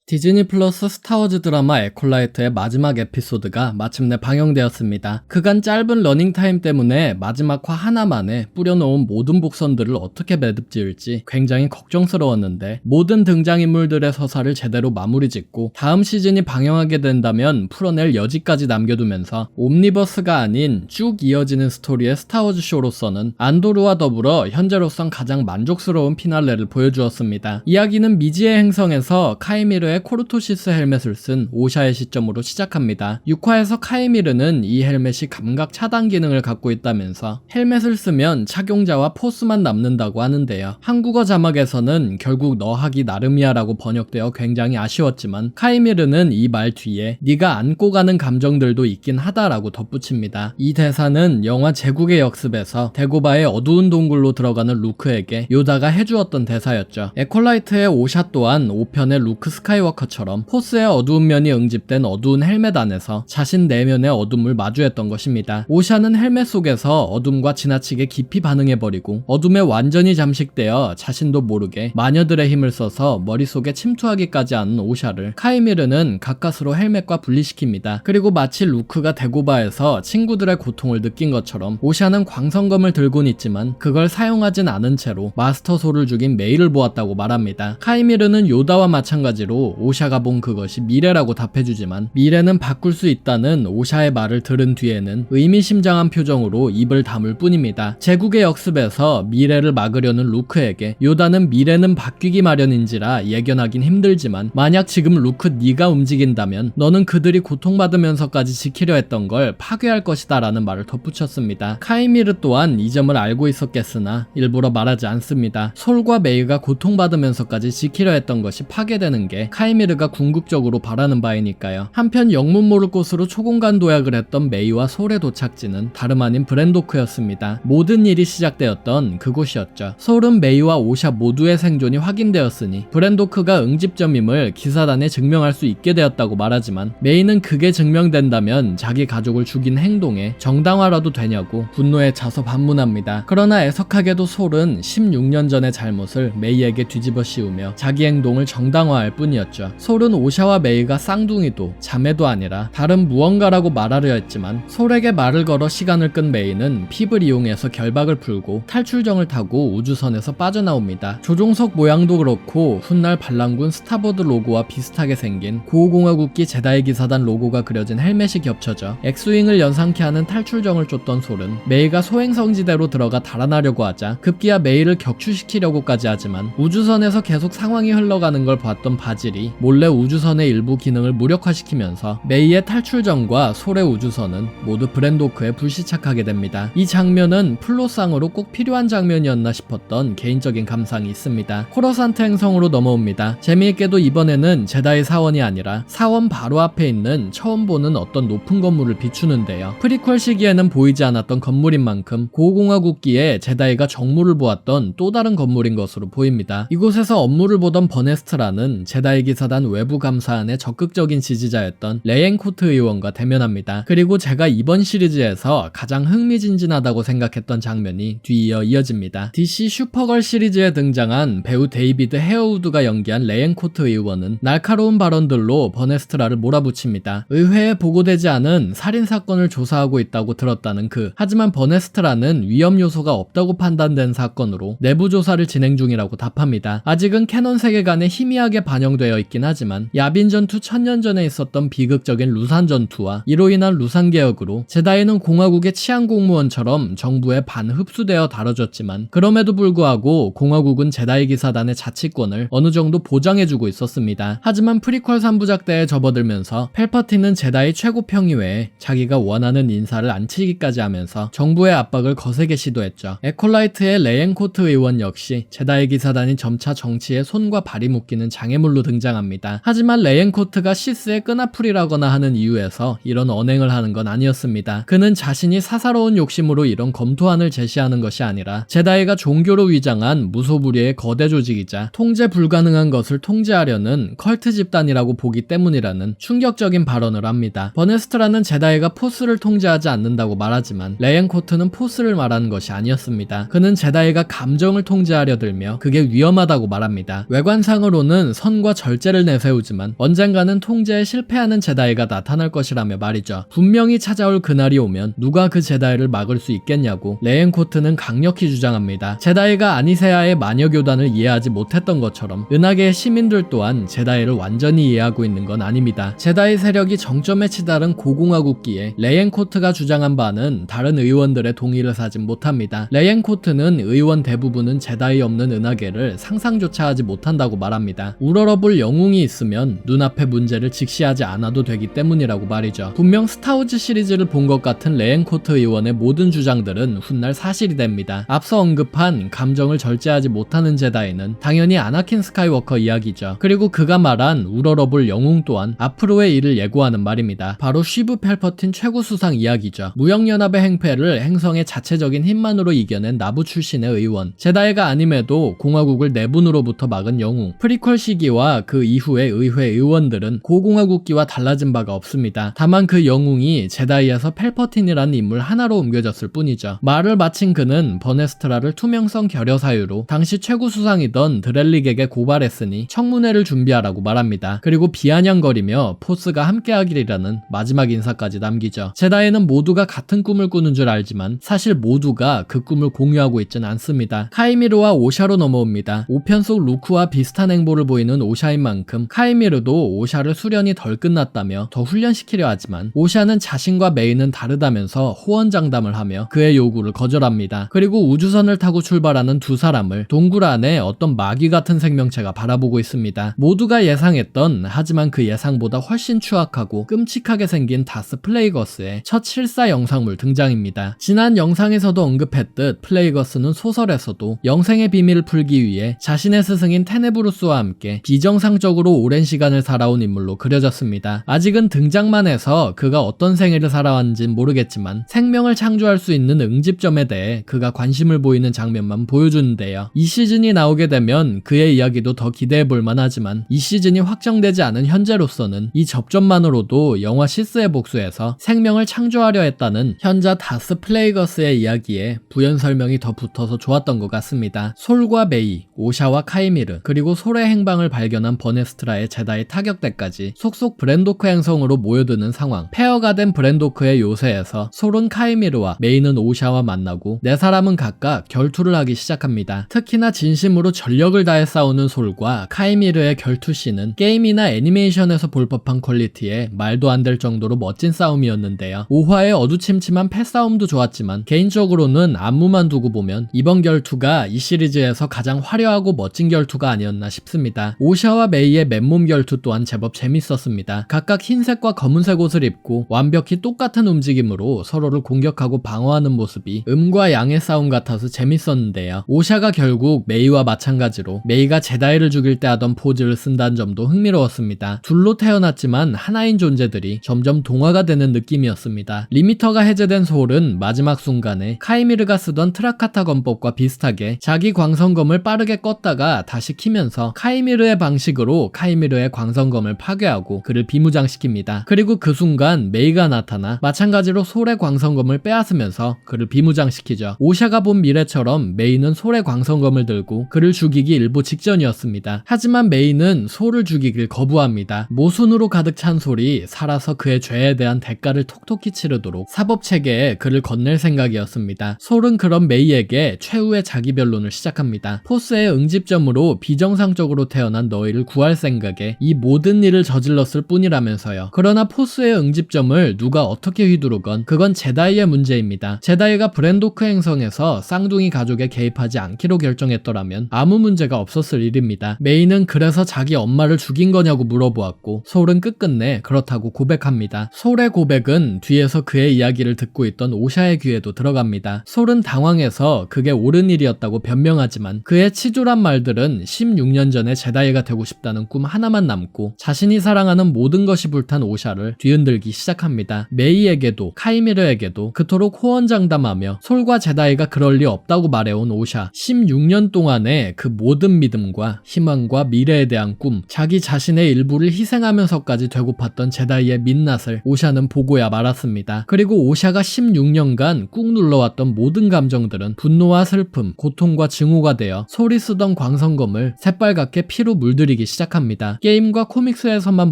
디즈니 플러스 스타워즈 드라마 에콜라이트의 마지막 에피소드가 마침내 방영되었습니다. 그간 짧은 러닝타임 때문에 마지막 화 하나만에 뿌려놓은 모든 복선들을 어떻게 매듭 지을지 굉장히 걱정스러웠는데, 모든 등장인물들의 서사를 제대로 마무리 짓고 다음 시즌이 방영하게 된다면 풀어낼 여지까지 남겨두면서 옴니버스가 아닌 쭉 이어지는 스토리의 스타워즈 쇼로서는 안도르와 더불어 현재로선 가장 만족스러운 피날레를 보여주었습니다. 이야기는 미지의 행성에서 카이미르의 코르토시스 헬멧을 쓴 오샤의 시점으로 시작합니다. 6화에서 카이미르는 이 헬멧이 감각 차단 기능을 갖고 있다면서 헬멧을 쓰면 착용자와 포스만 남는다고 하는데요. 한국어 자막에서는 결국 너 하기 나름이야 라고 번역되어 굉장히 아쉬웠지만, 카이미르는 이 말 뒤에 네가 안고 가는 감정들도 있긴 하다라고 덧붙입니다. 이 대사는 영화 제국의 역습에서 데고바의 어두운 동굴로 들어가는 루크에게 요다가 해주었던 대사였죠. 에콜라이트의 오샤 또한 5편의 루크 스카이워커처럼 포스의 어두운 면이 응집된 어두운 헬멧 안에서 자신 내면의 어둠을 마주했던 것입니다. 오샤는 헬멧 속에서 어둠과 지나치게 깊이 반응해버리고 어둠에 완전히 잠식되어 자신도 모르게 마녀들의 힘을 써서 머릿속에 침투하기까지 하는 오샤를 카이미르는 가까스로 헬멧과 분리시킵니다. 그리고 마치 루크가 데고바에서 친구들의 고통을 느낀 것처럼 오샤는 광선검을 들곤 있지만 그걸 사용하진 않은 채로 마스터 소를 죽인 메이를 보았다고 말합니다. 카이미르는 요다와 마찬가지로 오샤가 본 그것이 미래라고 답해주지만, 미래는 바꿀 수 있다는 오샤의 말을 들은 뒤에는 의미심장한 표정으로 입을 다물 뿐입니다. 제국의 역습에서 미래를 막으려는 루크에게 요다는 미래는 바뀌기 마련인지라 예견하긴 힘들지만, 만약 지금 루크 네가 움직인다면 너는 그들이 고통받으면서까지 지키려 했던 걸 파괴할 것이다 라는 말을 덧붙였습니다. 카이미르 또한 이 점을 알고 있었겠으나 일부러 말하지 않습니다. 솔과 메이가 고통받으면서까지 지키려 했던 것이 파괴되는 게 카이미르가 궁극적으로 바라는 바이니까요. 한편 영문 모를 곳으로 초공간 도약을 했던 메이와 솔의 도착지는 다름 아닌 브렌도크였습니다. 모든 일이 시작되었던 그곳이었죠. 솔은 메이와 오샤 모두의 생존이 확인되었으니 브렌도크가 응집점임을 기사단에 증명할 수 있게 되었다고 말하지만, 메이는 그게 증명된다면 자기 가족을 죽인 행동에 정당화라도 되냐고 분노에 차서 반문합니다. 그러나 애석하게도 솔은 16년 전의 잘못을 메이에게 뒤집어 씌우며 자기 행동을 정당화할 뿐이었죠. 솔은 오샤와 메이가 쌍둥이도 자매도 아니라 다른 무언가라고 말하려 했지만, 솔에게 말을 걸어 시간을 끈 메이는 핍을 이용해서 결박을 풀고 탈출정을 타고 우주선에서 빠져나옵니다. 조종석 모양도 그렇고 훗날 반란군 스타보드 로고와 비슷하게 생긴 고공화국기 제다이 기사단 로고가 그려진 헬멧이 겹쳐져 엑스윙을 연상케 하는 탈출정을 쫓던 솔은 메이가 소행성지대로 들어가 달아나려고 하자 급기야 메이를 격추시키려고까지 하지만, 우주선에서 계속 상황이 흘러가는 걸 봤던 바질이 몰래 우주선의 일부 기능을 무력화시키면서 메이의 탈출정과 솔의 우주선은 모두 브렌도크에 불시착하게 됩니다. 이 장면은 플롯상으로 꼭 필요한 장면이었나 싶었던 개인적인 감상이 있습니다. 코러산트 행성으로 넘어옵니다. 재미있게도 이번에는 제다이 사원이 아니라 사원 바로 앞에 있는 처음 보는 어떤 높은 건물을 비추는데요. 프리퀄 시기에는 보이지 않았던 건물인 만큼 고공화국기에 제다이가 정무를 보았던 또 다른 건물인 것으로 보입니다. 이곳에서 업무를 보던 버네스트라는 제다이 기사단 외부 감사안의 적극적인 지지자였던 레앤코트 의원과 대면합니다. 그리고 제가 이번 시리즈에서 가장 흥미진진하다고 생각했던 장면이 뒤이어 이어집니다. DC 슈퍼걸 시리즈에 등장한 배우 데이비드 헤어우드가 연기한 레앤코트 의원은 날카로운 발언들로 버네스트라를 몰아붙입니다. 의회에 보고되지 않은 살인사건을 조사하고 있다고 들었다는 하지만 버네스트라는 위험 요소가 없다고 판단된 사건으로 내부 조사를 진행 중이라고 답합니다. 아직은 캐논 세계관에 희미하게 반영되어 있긴 하지만, 야빈 전투 1000년 전에 있었던 비극적인 루산 전투와 이로 인한 루산 개혁으로 제다이는 공화국의 치안 공무원처럼 정부에 반흡수되어 다뤄졌지만, 그럼에도 불구하고 공화국은 제다이 기사단의 자치권을 어느 정도 보장해주고 있었습니다. 하지만 프리퀄 3부작 때에 접어들면서 펠퍼틴은 제다이 최고 평의회에 자기가 원하는 인사를 안치기까지 하면서 정부의 압박을 거세게 시도했죠. 에콜라이트의 레앤코트 의원 역시 제다이 기사단이 점차 정치에 손과 발이 묶이는 장애물로 등장합니다. 하지만 레앤코트가 시스의 끈아풀이라거나 하는 이유에서 이런 언행을 하는 건 아니었습니다. 그는 자신이 사사로운 욕심으로 이런 검토안을 제시하는 것이 아니라 제다이가 종교로 위장한 무소불위의 거대 조직이자 통제 불가능한 것을 통제하려는 컬트 집단이라고 보기 때문이라는 충격적인 발언을 합니다. 버네스트라는 제다이가 포스를 통제하지 않는다고 말하지만, 레앤코트는 포스를 말하는 것이 아니었습니다. 그는 제다이가 감정을 통제하려 들며 그게 위험하다고 말합니다. 외관상으로는 선과 절 결제를 내세우지만 언젠가는 통제에 실패하는 제다이가 나타날 것이라며 말이죠. 분명히 찾아올 그날이 오면 누가 그 제다이를 막을 수 있겠냐고 레앤코트는 강력히 주장합니다. 제다이가 아니세아의 마녀교단을 이해하지 못했던 것처럼 은하계의 시민들 또한 제다이를 완전히 이해하고 있는 건 아닙니다. 제다이 세력이 정점에 치달은 고공화국기에 레앤코트가 주장한 바는 다른 의원들의 동의를 사진 못합니다. 레앤코트는 의원 대부분은 제다이 없는 은하계를 상상조차 하지 못한다고 말합니다. 우러러볼 영웅이 있으면 눈앞의 문제를 직시하지 않아도 되기 때문이라고 말이죠. 분명 스타워즈 시리즈를 본 것 같은 레앤코트 의원의 모든 주장들은 훗날 사실이 됩니다. 앞서 언급한 감정을 절제하지 못하는 제다이는 당연히 아나킨 스카이워커 이야기죠. 그리고 그가 말한 우러러볼 영웅 또한 앞으로의 일을 예고하는 말입니다. 바로 쉬브 펠퍼틴 최고 수상 이야기죠. 무역연합의 행패를 행성의 자체적인 힘만으로 이겨낸 나부 출신의 의원, 제다이가 아님에도 공화국을 내분으로부터 막은 영웅. 프리퀄 시기와 그 이후의 의회 의원들은 고공화국기와 달라진 바가 없습니다. 다만 그 영웅이 제다이에서 펠퍼틴이라는 인물 하나로 옮겨졌을 뿐이죠. 말을 마친 그는 버네스트라를 투명성 결여 사유로 당시 최고 수상이던 드렐릭에게 고발했으니 청문회를 준비하라고 말합니다. 그리고 비아냥거리며 포스가 함께하기리라는 마지막 인사까지 남기죠. 제다이는 모두가 같은 꿈을 꾸는 줄 알지만 사실 모두가 그 꿈을 공유하고 있진 않습니다. 카이미르와 오샤로 넘어옵니다. 5편 속 루크와 비슷한 행보를 보이는 오샤인 만큼 카이미르도 오샤를 수련이 덜 끝났다며 더 훈련시키려 하지만 오샤는 자신과 메이는 다르다면서 호언장담을 하며 그의 요구를 거절합니다. 그리고 우주선을 타고 출발하는 두 사람을 동굴 안에 어떤 마귀 같은 생명체가 바라보고 있습니다. 모두가 예상했던, 하지만 그 예상보다 훨씬 추악하고 끔찍하게 생긴 다스 플레이거스의 첫 실사 영상물 등장입니다. 지난 영상에서도 언급했듯 플레이거스는 소설에서도 영생의 비밀을 풀기 위해 자신의 스승인 테네브루스와 함께 비정상적으로 오랜 시간을 살아온 인물로 그려졌습니다. 아직은 등장만 해서 그가 어떤 생애를 살아왔는지는 모르겠지만 생명을 창조할 수 있는 응집점에 대해 그가 관심을 보이는 장면만 보여주는데요. 이 시즌이 나오게 되면 그의 이야기도 더 기대해볼만 하지만 이 시즌이 확정되지 않은 현재로서는 이 접점만으로도 영화 시스의 복수에서 생명을 창조하려 했다는 현자 다스 플레이거스의 이야기에 부연 설명이 더 붙어서 좋았던 것 같습니다. 솔과 메이, 오샤와 카이미르, 그리고 솔의 행방을 발견한 버네스트라의 제다이 타격대까지 속속 브렌도크 행성으로 모여드는 상황. 페어가 된 브렌도크의 요새에서 솔은 카이미르와 메이는 오샤와 만나고 네 사람은 각각 결투를 하기 시작합니다. 특히나 진심으로 전력을 다해 싸우는 솔과 카이미르의 결투씬은 게임이나 애니메이션에서 볼 법한 퀄리티에 말도 안 될 정도로 멋진 싸움이었는데요. 5화의 어두침침한 패싸움도 좋았지만 개인적으로는 안무만 두고 보면 이번 결투가 이 시리즈에서 가장 화려하고 멋진 결투가 아니었나 싶습니다. 오샤와 메이의 맨몸 결투 또한 제법 재밌었습니다. 각각 흰색과 검은색 옷을 입고 완벽히 똑같은 움직임으로 서로를 공격하고 방어하는 모습이 음과 양의 싸움 같아서 재밌었는데요. 오샤가 결국 메이와 마찬가지로 메이가 제다이를 죽일 때 하던 포즈를 쓴다는 점도 흥미로웠습니다. 둘로 태어났지만 하나인 존재들이 점점 동화가 되는 느낌이었습니다. 리미터가 해제된 솔은 마지막 순간에 카이미르가 쓰던 트라카타 검법과 비슷하게 자기 광선검을 빠르게 껐다가 다시 키면서 카이미르의 방식으로 카이미르의 광선검을 파괴하고 그를 비무장시킵니다. 그리고 그 순간 메이가 나타나 마찬가지로 솔의 광선검을 빼앗으면서 그를 비무장시키죠. 오샤가 본 미래처럼 메이는 솔의 광선검을 들고 그를 죽이기 일보 직전이었습니다. 하지만 메이는 솔을 죽이길 거부합니다. 모순으로 가득 찬 솔이 살아서 그의 죄에 대한 대가를 톡톡히 치르도록 사법체계에 그를 건넬 생각이었습니다. 솔은 그런 메이에게 최후의 자기 변론을 시작합니다. 포스의 응집점으로 비정상적으로 태어난 너희를 구할 생각에 이 모든 일을 저질렀을 뿐이라면서요. 그러나 포스의 응집점을 누가 어떻게 휘두르건 그건 제다이의 문제입니다. 제다이가 브렌도크 행성에서 쌍둥이 가족에 개입하지 않기로 결정했더라면 아무 문제가 없었을 일입니다. 메이는 그래서 자기 엄마를 죽인 거냐고 물어보았고 솔은 끝끝내 그렇다고 고백합니다. 솔의 고백은 뒤에서 그의 이야기를 듣고 있던 오샤의 귀에도 들어갑니다. 솔은 당황해서 그게 옳은 일이었다고 변명하지만 그의 치졸한 말들은 16년 전에 제다이가 되고 싶다는 꿈 하나만 남고 자신이 사랑하는 모든 것이 불탄 오샤를 뒤흔들기 시작합니다. 메이에게도 카이미르에게도 그토록 호언장담하며 솔과 제다이가 그럴 리 없다고 말해온 오샤. 16년 동안의 그 모든 믿음과 희망과 미래에 대한 꿈, 자기 자신의 일부를 희생하면서까지 되고팠던 제다이의 민낯을 오샤는 보고야 말았습니다. 그리고 오샤가 16년간 꾹 눌러왔던 모든 감정들은 분노와 슬픔, 고통과 증오가 되어 솔이 쓰던 광선검을 새빨갛게 피로 물들이기 시작합니다. 게임과 코믹스에서만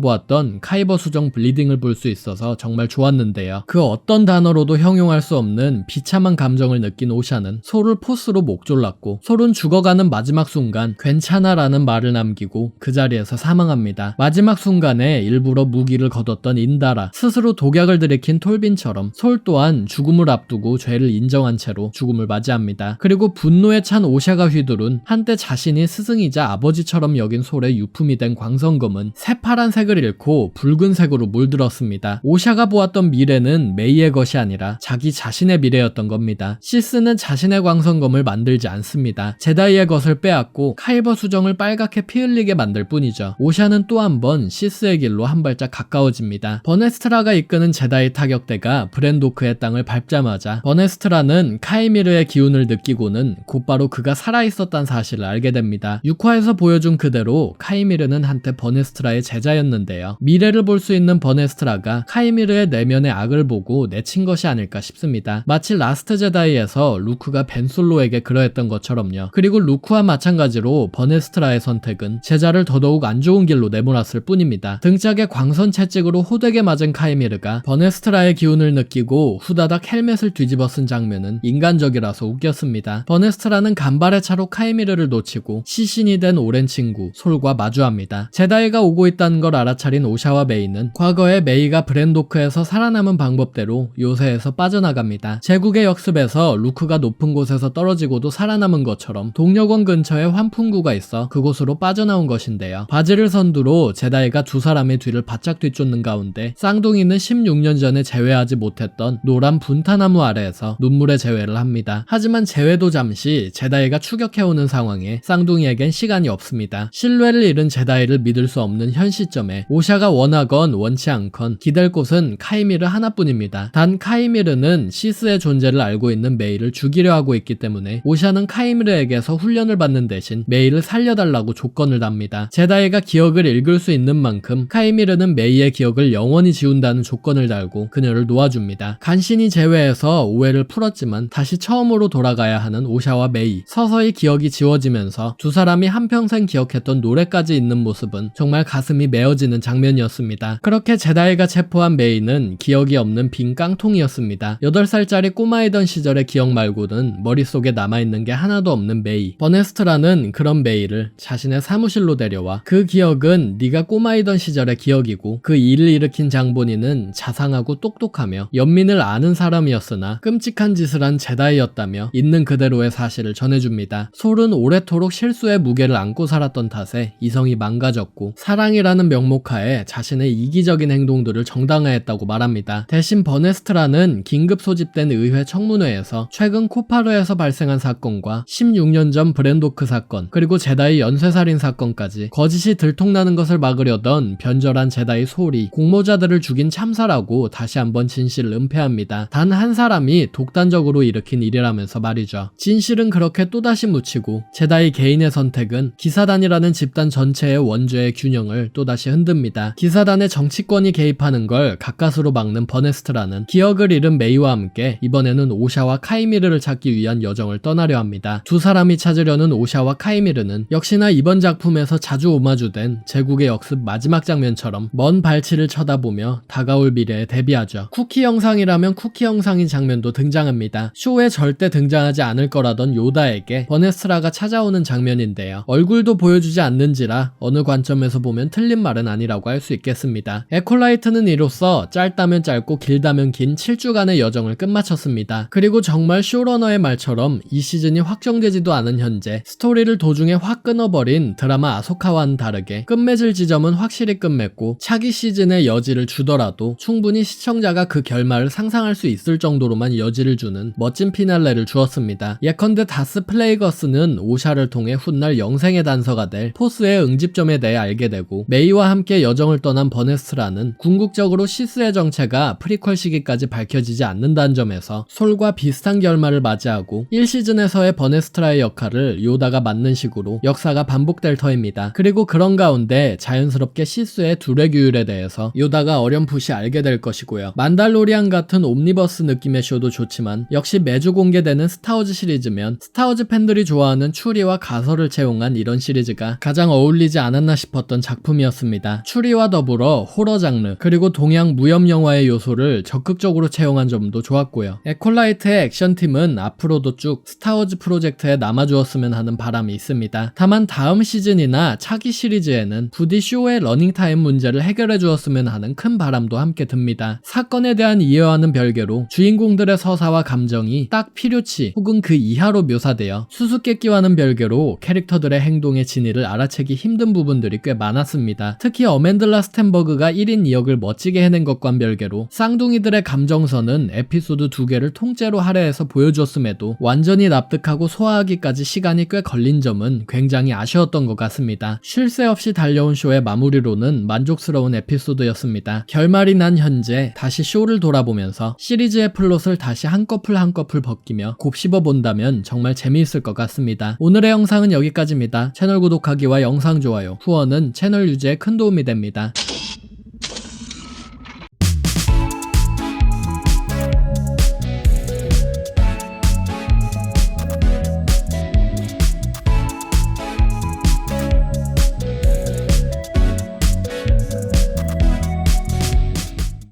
보았던 카이버 수정 블리딩을 볼 수 있어서 정말 좋았는데요. 그 어떤 단어로도 형용할 수 없는 비참한 감정을 느낀 오샤는 솔을 포스로 목 졸랐고, 솔은 죽어가는 마지막 순간 괜찮아 라는 말을 남기고 그 자리에서 사망합니다. 마지막 순간에 일부러 무기를 거뒀던 인다라, 스스로 독약을 들이킨 톨빈처럼 솔 또한 죽음을 앞두고 죄를 인정한 채로 죽음을 맞이합니다. 그리고 분노에 찬 오샤가 휘두른 한때 자신이 스승이자 아버지처럼 여긴 솔의 유품이 된 광선검은 새파란색을 잃고 붉은색으로 물들었습니다. 오샤가 보았던 미래는 메이의 것이 아니라 자기 자신의 미래였던 겁니다. 시스는 자신의 광선검을 만들지 않습니다. 제다이의 것을 빼앗고 카이버 수정을 빨갛게 피흘리게 만들 뿐이죠. 오샤는 또 한 번 시스의 길로 한 발짝 가까워집니다. 버네스트라가 이끄는 제다이 타격대가 브렌도크의 땅을 밟자마자 버네스트라는 카이미르의 기운을 느끼고는 곧바로 그가 살아있었다는 사실을 알게 됩니다. 6화에서 보여준 그대로 카이미르는 한때 버네스트라의 제자였는데요. 미래를 볼 수 있는 버네스트라가 카이미르의 내면의 악을 보고 내친 것이 아닐까 싶습니다. 마치 라스트 제다이에서 루크가 벤솔로에게 그러했던 것처럼요. 그리고 루크와 마찬가지로 버네스트라의 선택은 제자를 더더욱 안 좋은 길로 내몰았을 뿐입니다. 등짝에 광선 채찍으로 호되게 맞은 카이미르가 버네스트라의 기운을 느끼고 후다닥 헬멧을 뒤집어 쓴 장면은 인간적이라서 웃겼습니다. 버네스트라는 간발의 차로 카이미르를 놓치고 시신이 된 오랜 친구 솔과 마주합니다. 제다이가 오고 있다는 걸 알아차린 오샤와 메이는 과거에 메이가 브렌도크에서 살아남은 방법대로 요새에서 빠져나갑니다. 제국의 역습에서 루크가 높은 곳에서 떨어지고도 살아남은 것처럼 동력원 근처에 환풍구가 있어 그곳으로 빠져나온 것인데요. 바지를 선두로 제다이가 두 사람의 뒤를 바짝 뒤쫓는 가운데 쌍둥이는 16년 전에 제외하지 못했던 노란 분타나무 아래에서 눈물의 제외를 합니다. 하지만 제외도 잠시 제다이가 추격해오는 상황에 쌍둥이에겐 시간이 없습니다. 신뢰를 잃은 제다이를 믿을 수 없는 현 시점에 오샤가 원하건 원치 않건 기댈 곳은 카이미르 하나뿐입니다. 단 카이미르는 시스의 존재를 알고 있는 메이를 죽이려 하고 있기 때문에 오샤는 카이미르에게서 훈련을 받는 대신 메이를 살려달라고 조건을 답니다. 제다이가 기억을 읽을 수 있는 만큼 카이미르는 메이의 기억을 영원히 지운다는 조건을 달고 그녀를 놓아줍니다. 간신히 제외해서 오해를 풀었지만 다시 처음으로 돌아가야 하는 오샤와 메이, 서서히 기억이 지워지면서 두 사람이 한평생 기억했던 노래까지 있는 모습은 정말 가슴이 메어지는 장면이었습니다. 그렇게 제다이가 체포한 메이는 기억이 없는 빈 깡통이었습니다. 8살짜리 꼬마이던 시절의 기억 말고는 머릿속에 남아있는 게 하나도 없는 메이. 버네스트라는 그런 메이를 자신의 사무실로 데려와 그 기억은 네가 꼬마이던 시절의 기억이고 그 일을 일으킨 장본인은 자상하고 똑똑하며 연민을 아는 사람이었으나 끔찍한 짓을 한 제다이였다며 있는 그대로의 사실을 전해줍니다. 솔은 오래도록 실수의 무게를 안고 살았던 탓에 이성이 망가졌고 사랑이라는 명목하에 자신의 이기적인 행동들을 정당화했다고 말합니다. 대신 버네스트라는 긴급 소집된 의회 청문회에서 최근 코파르에서 발생한 사건과 16년 전 브렌도크 사건 그리고 제다이 연쇄살인 사건까지 거짓이 들통나는 것을 막으려던 변절한 제다이 솔이 공모자들을 죽인 참사라고 다시 한번 진실을 은폐합니다. 단 한 사람이 독단적으로 일으킨 일이라면서 말이죠. 진실은 그렇게 또다시 묻히고 제다이 개인의 선택은 기사단이라는 집단 전체의 원죄의 균형을 또다시 흔듭니다. 기사단의 정치권이 개입하는 걸 가까스로 막는 버네스트라는 기억을 잃은 메이와 함께 이번에는 오샤와 카이미르를 찾기 위한 여정을 떠나려 합니다. 두 사람이 찾으려는 오샤와 카이미르는 역시나 이번 작품에서 자주 오마주된 제국의 역습 마지막 장면처럼 먼 발치를 쳐다보며 다가올 미래에 대비하죠. 쿠키 영상이라면 쿠키 영상인 장면도 등장합니다. 쇼에 절대 등장하지 않을 거라던 요다에게 버네스트라가 찾아오는 장면인데요. 얼굴도 보여주지 않는지라 어느 관점에서 보면 틀린 말은 아니라고 할 수 있겠습니다. 에콜라이트는 이로써 짧다면 짧고 길다면 긴 7주간의 여정을 끝마쳤습니다. 그리고 정말 쇼러너의 말처럼 이 시즌이 확정되지도 않은 현재 스토리를 도중에 확 끊어버린 드라마 아소카와는 다르게 끝맺을 지점은 확실히 끝맺고 차기 시즌의 여지를 주더라도 충분히 시청자가 그 결말을 상상할 수 있을 정도로만 여지를 주는 멋진 피날레를 주었습니다. 예컨대 다스 플레이거스는 오샤를 통해 훗날 영생의 단서가 될 포스의 응집점에 대해 알게 되고 메이와 함께 여정을 떠난 버네스트라는 궁극적으로 시스의 정체가 프리퀄 시기까지 밝혀지지 않는다는 점에서 솔과 비슷한 결말을 맞이하고 1시즌에서의 버네스트라의 역할을 요다가 맡는 식으로 역사가 반복될 터입니다. 그리고 그런 가운데 자연스럽게 시스의 둘의 규율에 대해서 요다가 어렴풋이 알게 될 것이고요. 만달로리안 같은 옴니버스 느낌의 쇼도 좋지만 역시 매주 공개되는 스타워즈 시리즈면 스타워즈 팬들이 좋아하는 추리와 가설을 채용한 이런 시리즈가 가장 어울리지 않았나 싶었던 작품이었습니다. 추리와 더불어 호러 장르 그리고 동양 무협 영화의 요소를 적극적으로 채용한 점도 좋았고요. 에콜라이트의 액션팀은 앞으로도 쭉 스타워즈 프로젝트에 남아주었으면 하는 바람이 있습니다. 다만 다음 시즌이나 차기 시리즈에는 부디 쇼의 러닝타임 문제를 해결해 주었으면 하는 큰 바람도 함께 듭니다. 사건에 대한 이해와는 별개로 주인공들의 서사와 감정이 딱 필요치 혹은 그 이하로 묘사되어 수수께끼와는 별개로 캐릭터들의 행동의 진위를 알아채기 힘든 부분들이 꽤 많았습니다. 특히 어맨들라 스탠버그가 1인 2역을 멋지게 해낸 것과는 별개로 쌍둥이들의 감정선은 에피소드 2개를 통째로 할애해서 보여주었음에도 완전히 납득하고 소화하기까지 시간이 꽤 걸린 점은 굉장히 아쉬웠던 것 같습니다. 쉴 새 없이 달려온 쇼의 마무리로는 만족스러운 에피소드였습니다. 결말이 난 현재 다시 쇼를 돌아보면서 시리즈의 플롯을 다시 한꺼풀 한꺼풀 벗기며 곱씹어 본다면 정말 재미있을 것 같습니다. 오늘의 영상은 여기까지입니다. 채널 구독하기와 영상 좋아요, 후원은 채널 유지에 큰 도움이 됩니다.